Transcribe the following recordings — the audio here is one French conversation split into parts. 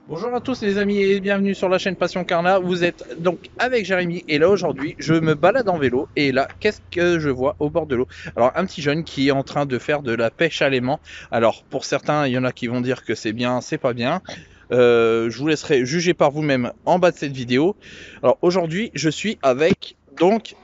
Bonjour à tous les amis et bienvenue sur la chaîne Passion Carna. Vous êtes donc avec Jérémy et là aujourd'hui je me balade en vélo et là qu'est-ce que je vois au bord de l'eau? Alors un petit jeune qui est en train de faire de la pêche à l'aimant. Alors pour certains il y en a qui vont dire que c'est bien, c'est pas bien. Je vous laisserai juger par vous-même en bas de cette vidéo. Alors aujourd'hui je suis avec donc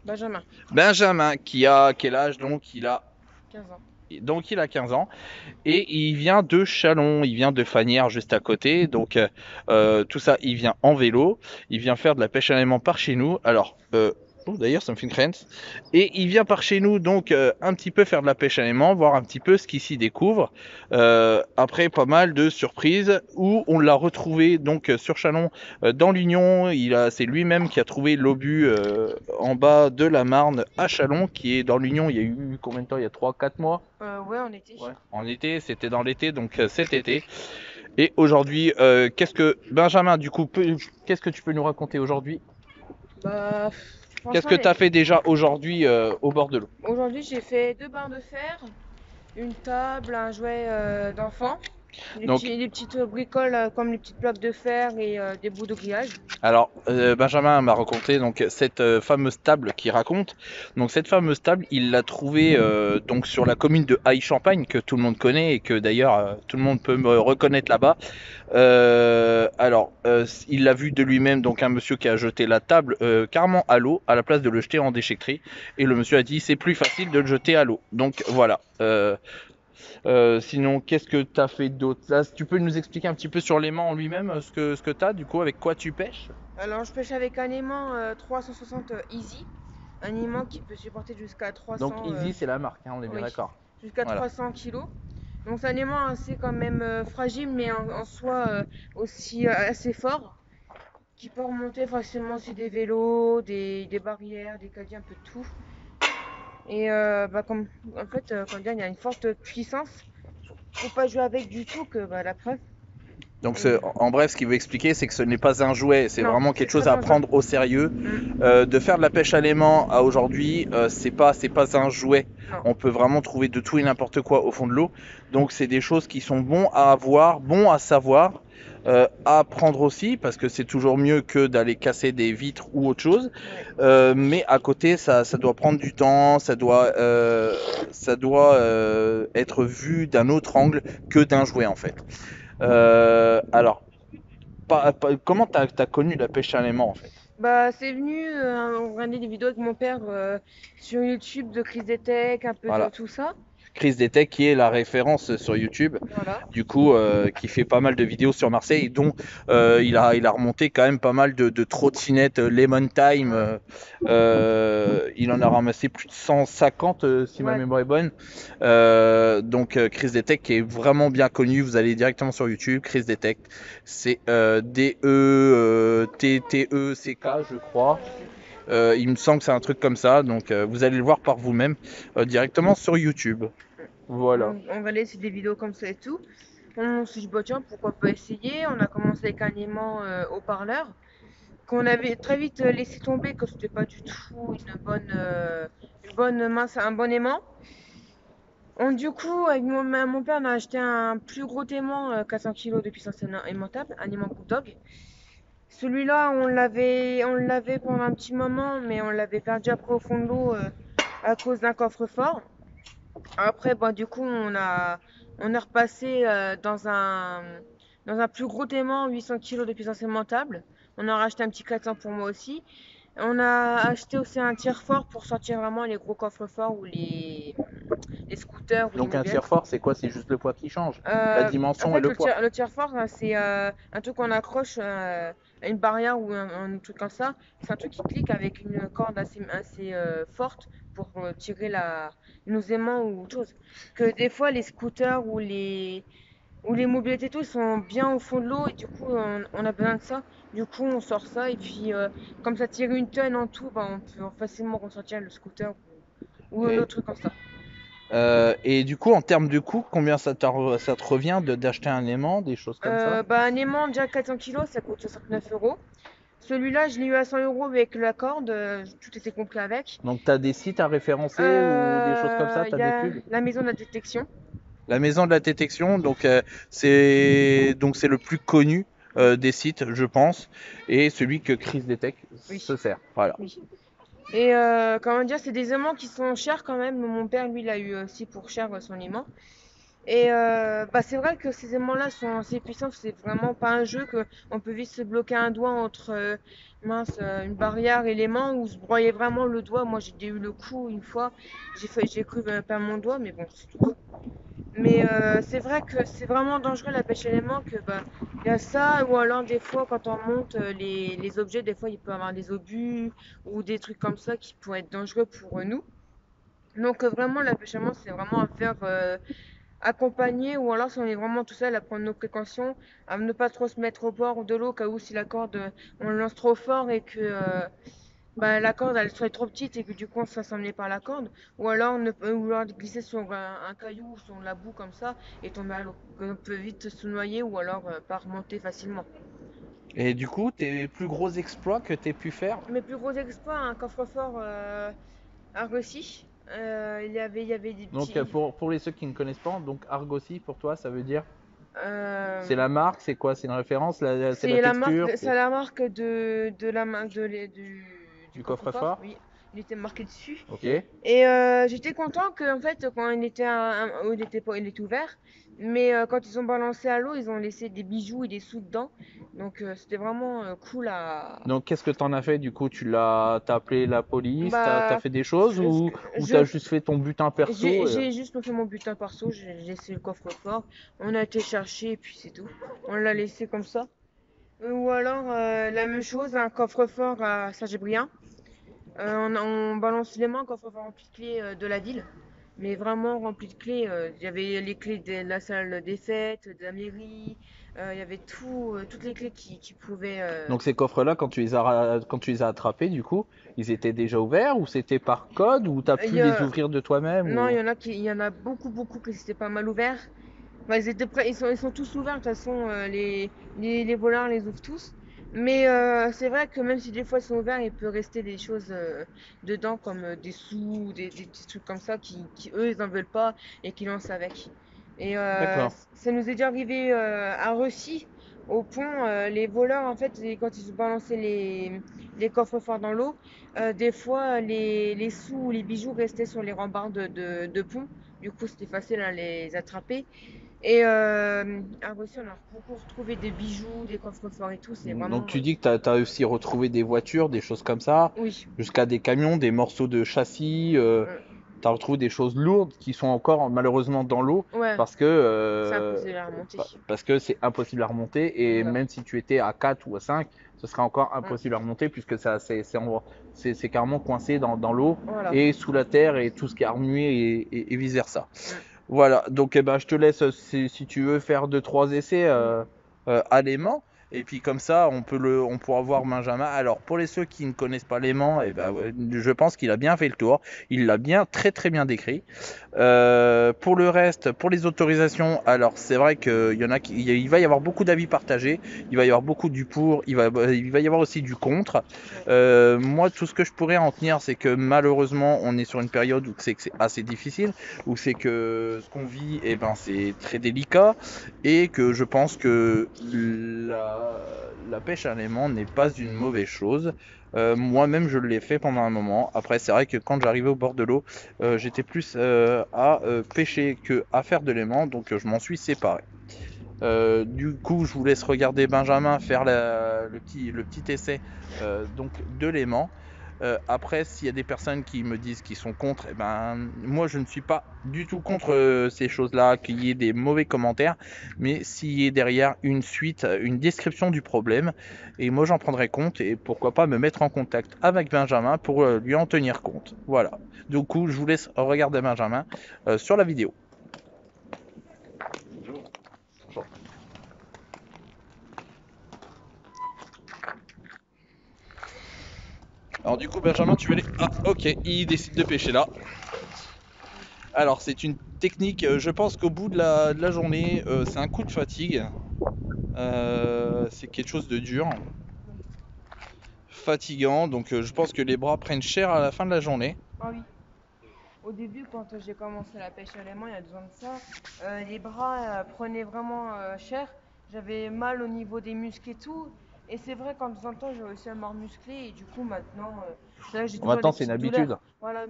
Benjamin, Benjamin qui a quel âge? Donc 15 ans. il a 15 ans. Et il vient de Chalon, il vient de Fanière juste à côté. Donc tout ça, il vient en vélo. Il vient faire de la pêche à l'aimant par chez nous. Alors, oh, d'ailleurs, ça me fait une crainte. Et il vient par chez nous donc un petit peu faire de la pêche à l'aimant, voir un petit peu ce qu'il s'y découvre. Après, pas mal de surprises où on l'a retrouvé donc sur Chalon dans l'Union. C'est lui-même qui a trouvé l'obus en bas de la Marne à Chalon, qui est dans l'Union. Il y a eu combien de temps? Il y a 3, 4 mois. Ouais, on était. Ouais. En été, c'était dans l'été, donc cet été. Et aujourd'hui, qu'est-ce que Benjamin, du coup, qu'est-ce que tu peux nous raconter aujourd'hui? Bah, Qu'est-ce franchement, que tu as fait déjà aujourd'hui au bord de l'eau? aujourd'hui, j'ai fait deux barres de fer, une table, un jouet d'enfant, Donc, des petites bricoles comme les petites plaques de fer et des bouts de grillage. alors, Benjamin m'a raconté donc cette fameuse table qui raconte. Donc cette fameuse table, il l'a trouvée donc sur la commune de Haye-Champagne que tout le monde connaît et que d'ailleurs tout le monde peut me reconnaître là-bas. Il l'a vu de lui-même, donc un monsieur qui a jeté la table carrément à l'eau à la place de le jeter en déchetterie. Et le monsieur a dit c'est plus facile de le jeter à l'eau. Donc voilà. Sinon, qu'est-ce que tu as fait d'autre? Là, tu peux nous expliquer un petit peu sur l'aimant en lui-même, ce que tu as, du coup, avec quoi tu pêches? Alors, je pêche avec un aimant 360 Easy, un aimant qui peut supporter jusqu'à Donc 300, Easy, c'est la marque, hein, on est bien oui, d'accord. jusqu'à Voilà. 300 kilos. Donc, c'est un aimant assez quand même fragile, mais en soi aussi assez fort, qui peut remonter facilement sur des vélos, des barrières, des casiers, un peu de tout. Et comme en fait, comment dire, il y a une forte puissance. Faut pas jouer avec du tout, que bah, la preuve. Donc Et en bref, ce qu'il veut expliquer, c'est que ce n'est pas un jouet, c'est non, vraiment c'est quelque très chose à dangereux. prendre au sérieux. Mm, De faire de la pêche à l'aimant à aujourd'hui, c'est pas un jouet. non, On peut vraiment trouver de tout et n'importe quoi au fond de l'eau. Donc c'est des choses qui sont bons à avoir, bons à savoir, à prendre aussi, parce que c'est toujours mieux que d'aller casser des vitres ou autre chose. ouais. Mais à côté, ça doit prendre du temps, ça doit être vu d'un autre angle que d'un jouet en fait. Alors, comment t'as connu la pêche à l'aimant en fait? Bah, c'est venu, on regardait des vidéos avec mon père sur YouTube de Chris Tech, un peu de Voilà. tout ça. Chris Detect qui est la référence sur YouTube, Voilà. du coup, qui fait pas mal de vidéos sur Marseille, dont il a remonté quand même pas mal de trottinettes Lemon Time. Ouais. Il en a ramassé plus de 150 si ma Ouais. mémoire est bonne. Donc Chris Detect qui est vraiment bien connu, vous allez directement sur YouTube, Chris Detect, c'est DETTECK je crois. Il me semble que c'est un truc comme ça, donc vous allez le voir par vous-même directement sur YouTube. Voilà. On regardait c'est des vidéos comme ça et tout. On s'est dit, bah, tiens, pourquoi pas essayer. On a commencé avec un aimant haut-parleur qu'on avait très vite laissé tomber, que c'était pas du tout une bonne mince, un bon aimant. Du coup, avec mon père, on a acheté un plus gros aimant, 400 kilos de puissance aimantable, un aimant Bulldog. Celui-là, on l'avait pendant un petit moment, mais on l'avait perdu après au fond de l'eau à cause d'un coffre-fort. Après, bon, du coup, on est repassé dans un plus gros aimant, 800 kilos de puissance aimantable. On a racheté un petit 400 pour moi aussi. On a acheté aussi un tire-fort pour sortir vraiment les gros coffres-forts ou les scooters ou les Donc un mobilettes. tiers-fort, c'est quoi? C'est juste le poids qui change. La En dimension et fait, le poids. le tire-fort, hein, c'est un truc qu'on accroche à une barrière ou un truc comme ça. C'est un truc qui clique avec une corde assez forte pour tirer nos aimants ou autre chose. Que des fois, les scooters ou les mobilettes et tout sont bien au fond de l'eau et du coup, on a besoin de ça. Du coup, on sort ça et puis, comme ça tire une tonne en tout, bah, on peut facilement ressortir le scooter ou un Et, autre truc comme ça. et du coup, en termes de coût, combien ça te revient d'acheter un aimant, des choses comme ça? Bah, un aimant déjà 400 kilos, ça coûte 69 €. Celui-là, je l'ai eu à 100 € avec la corde, tout était compris avec. Donc tu as des sites à référencer ou des choses comme ça? Tu Il as y des a pubs? la maison de la détection. La maison de la détection, donc c'est le plus connu des sites, je pense, et celui que Chris Detect Oui. se sert. Voilà. Oui. Et comment dire, c'est des aimants qui sont chers quand même. Mon père, lui, il a eu aussi pour cher son aimant. Et bah, c'est vrai que ces aimants-là sont assez puissants. C'est vraiment pas un jeu que on peut vite se bloquer un doigt entre une barrière et l'aimant ou se broyer vraiment le doigt. Moi, j'ai eu le coup une fois. J'ai cru perdre mon doigt, mais bon, c'est tout. Mais c'est vrai que c'est vraiment dangereux la pêche à l'aimant que bah il y a ça ou alors des fois quand on monte les objets des fois il peut y avoir des obus ou des trucs comme ça qui pourraient être dangereux pour nous. Donc vraiment la pêche à l'aimant c'est vraiment à faire accompagné ou alors si on est vraiment tout seul à prendre nos précautions, à ne pas trop se mettre au bord de l'eau au cas où si la corde on le lance trop fort et que bah, la corde elle serait trop petite et que du coup on se fasse emmener par la corde ou alors glisser sur un caillou ou sur la boue comme ça et tomber à l'eau. On peut vite se noyer ou alors pas remonter facilement. Et du coup, tes plus gros exploits que tu aies pu faire? Mes plus gros exploits, un coffre-fort Argosy. Il y avait des Donc petits. pour les ceux qui ne connaissent pas, donc Argosy pour toi ça veut dire? euh, C'est la marque, c'est quoi? C'est une référence, c'est la C'est la texture, marque, c'est c'est la marque de la du du coffre-fort. coffre-fort? Oui, il était marqué dessus. Ok. Et j'étais content que en fait quand il était pas, il était ouvert, mais quand ils ont balancé à l'eau, ils ont laissé des bijoux et des sous dedans. Donc c'était vraiment cool à. Donc qu'est-ce que t'en as fait du coup? T'as appelé la police, t'as Bah, fait des choses je, ou je- t'as juste fait ton butin perso j'ai juste fait mon butin perso. J'ai laissé le coffre-fort. On a été chercher et puis c'est tout. On l'a laissé comme ça. Ou alors la même chose, un coffre-fort à Saint-Gébrien. On balance les mains, coffre-fort rempli de clés de la ville. Mais vraiment rempli de clés. Il y avait les clés de la salle des fêtes, de la mairie. Il y avait toutes les clés qui pouvaient. Donc ces coffres-là, quand tu les as attrapés, du coup, ils étaient déjà ouverts ou c'était par code ou t'as Il pu y les a- ouvrir de toi-même Non, ou... il y en a beaucoup qui étaient pas mal ouverts. Bah, ils sont tous ouverts, de toute façon, les voleurs les ouvrent tous. Mais c'est vrai que même si des fois ils sont ouverts, il peut rester des choses dedans, comme des sous, des petits trucs comme ça, eux, ils en veulent pas et qui lancent avec. Et D'accord. ça nous est déjà arrivé à Russie, au pont, les voleurs, en fait, quand ils balançaient les coffres forts dans l'eau, des fois, les sous ou les bijoux restaient sur les rambardes de pont. Du coup, c'était facile à les attraper. Et à Russie, on a beaucoup retrouvé des bijoux, des coffres-forts et tout. C'est Donc vraiment. tu dis que tu as aussi retrouvé des voitures, des choses comme ça, Oui. jusqu'à des camions, des morceaux de châssis. euh, Tu as retrouvé des choses lourdes qui sont encore malheureusement dans l'eau ouais, parce que c'est impossible à remonter. parce que c'est impossible à remonter et Voilà. même si tu étais à 4 ou à 5, ce sera encore Mm. impossible à remonter puisque c'est carrément coincé dans l'eau Voilà. et sous la terre et tout ce qui est remué et vice versa. Mm. Voilà, donc eh ben, je te laisse si tu veux faire deux trois essais Mm. à l'aimant. Et puis comme ça, on pourra voir Benjamin. Alors pour les ceux qui ne connaissent pas l'aimant, eh ben, ouais, je pense qu'il a bien fait le tour. Il l'a bien, très bien décrit. Pour le reste, pour les autorisations, alors c'est vrai qu'il y en a il va y avoir beaucoup d'avis partagés. Il va y avoir beaucoup du pour. Il va y avoir aussi du contre. Moi, tout ce que je pourrais en tenir, c'est que malheureusement, on est sur une période où c'est assez difficile, où c'est que ce qu'on vit, eh ben, c'est très délicat, et que je pense que la pêche à l'aimant n'est pas une mauvaise chose. Moi-même, je l'ai fait pendant un moment. Après, c'est vrai que quand j'arrivais au bord de l'eau, j'étais plus à pêcher que à faire de l'aimant, donc je m'en suis séparé. Du coup, je vous laisse regarder Benjamin faire le petit essai donc de l'aimant. Après, s'il y a des personnes qui me disent qu'ils sont contre, eh ben, moi je ne suis pas du tout contre ces choses-là, qu'il y ait des mauvais commentaires, mais s'il y a derrière une suite, une description du problème, et moi j'en prendrai compte et pourquoi pas me mettre en contact avec Benjamin pour lui en tenir compte. Voilà. Du coup, je vous laisse regarder Benjamin sur la vidéo. Alors du coup Benjamin tu veux aller... Ah ok, il décide de pêcher là. Alors c'est une technique, je pense qu'au bout de la journée, c'est un coup de fatigue. C'est quelque chose de dur, fatigant, donc je pense que les bras prennent cher à la fin de la journée. Ah oui. au début, quand j'ai commencé la pêche à l'aimant, il y a 2 ans de ça, les bras prenaient vraiment cher. J'avais mal au niveau des muscles et tout. Et c'est vrai qu'en temps en temps, j'ai réussi à me remuscler. Et du coup, maintenant, c'est vrai que j'ai toujours des Maintenant, c'est une petites douleurs. habitude. Voilà,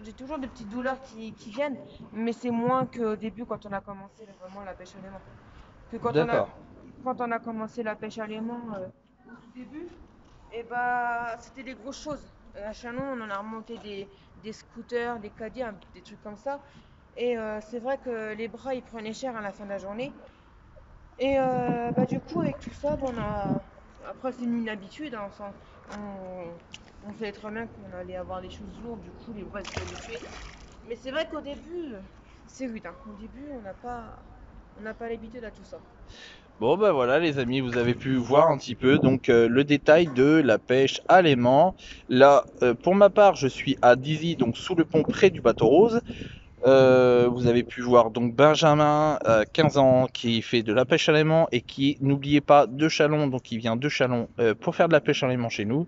j'ai toujours des petites douleurs qui viennent. Mais c'est moins qu'au début, quand on a commencé vraiment la pêche à l'aimant. Que D'accord. quand on a commencé la pêche à l'aimant au tout début, et bah, c'était des grosses choses. À Chalon, on en a remonté des scooters, des caddies, des trucs comme ça. Et c'est vrai que les bras, ils prenaient cher à la fin de la journée. Et bah, du coup, avec tout ça, bon, après, c'est une habitude. Hein, on savait très bien qu'on allait avoir des choses lourdes. Du coup, les bras, ils étaient habitués. Mais c'est vrai qu'au début, c'est rude. Hein. Au début, on n'a pas l'habitude à tout ça. Bon ben voilà les amis, vous avez pu voir un petit peu donc le détail de la pêche à l'aimant. Là, pour ma part, je suis à Dizy, donc sous le pont près du bateau rose. Vous avez pu voir donc Benjamin, 15 ans, qui fait de la pêche à l'aimant et qui, n'oubliez pas, de Chalon, donc il vient de Chalon pour faire de la pêche à l'aimant chez nous,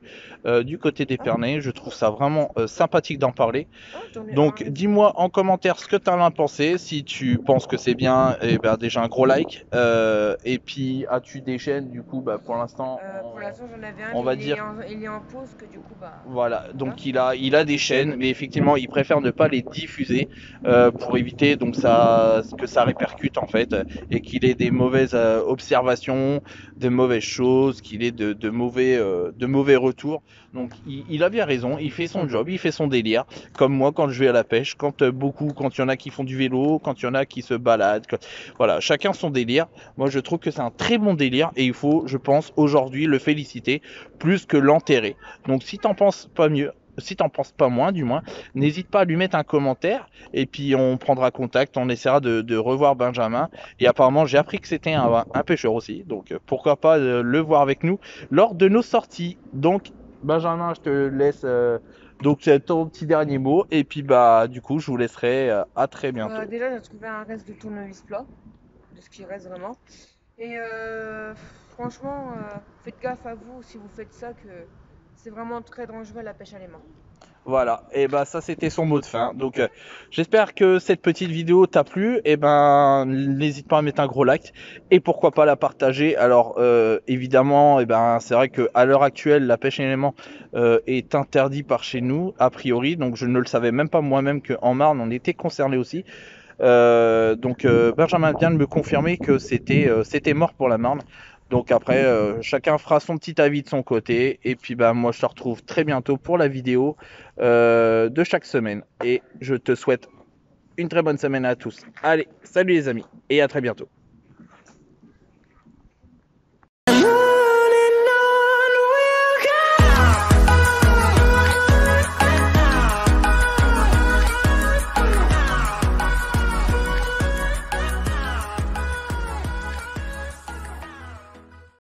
du côté Ah, d'Épernay. Je trouve ça vraiment sympathique d'en parler. ah, j'en ai un. Donc dis-moi en commentaire ce que tu en as pensé. Si tu penses que c'est bien, et ben déjà un gros like. Et puis as-tu des chaînes du coup bah, pour l'instant Pour l'instant, j'en avais un, on mais va dire il est en pause, que du coup, bah, voilà, voilà. donc il a des chaînes, mais effectivement il préfère ne pas les diffuser pour éviter donc que ça répercute en fait et qu'il ait des mauvaises observations, de mauvaises choses, qu'il ait de mauvais retours. Donc il a bien raison, il fait son job, il fait son délire. Comme moi quand je vais à la pêche, quand il y en a qui font du vélo, quand il y en a qui se baladent, voilà, chacun son délire. Moi je trouve que c'est un très bon délire et il faut, je pense, aujourd'hui le féliciter plus que l'enterrer. Donc si t'en penses pas mieux, si t'en penses pas moins du moins, n'hésite pas à lui mettre un commentaire et puis on prendra contact, on essaiera de revoir Benjamin. Et apparemment j'ai appris que c'était un pêcheur aussi, donc pourquoi pas le voir avec nous lors de nos sorties. Donc Benjamin, je te laisse donc c'est ton petit dernier mot et puis bah du coup je vous laisserai à très bientôt. Déjà, j'ai trouvé un reste de tournevis plat, de ce qui reste vraiment. Et franchement, faites gaffe à vous si vous faites ça, que c'est vraiment très dangereux la pêche à l'aimant. Voilà, et ben ça c'était son mot de fin. Donc j'espère que cette petite vidéo t'a plu. Et ben n'hésite pas à mettre un gros like et pourquoi pas la partager. Alors évidemment, et ben c'est vrai que à l'heure actuelle la pêche à l'élément est interdit par chez nous a priori. Donc je ne le savais même pas moi-même qu'en Marne on était concerné aussi. Benjamin vient de me confirmer que c'était mort pour la Marne. Donc après, chacun fera son petit avis de son côté. Et puis bah moi je te retrouve très bientôt pour la vidéo de chaque semaine. Et je te souhaite une très bonne semaine à tous. Allez, salut les amis et à très bientôt.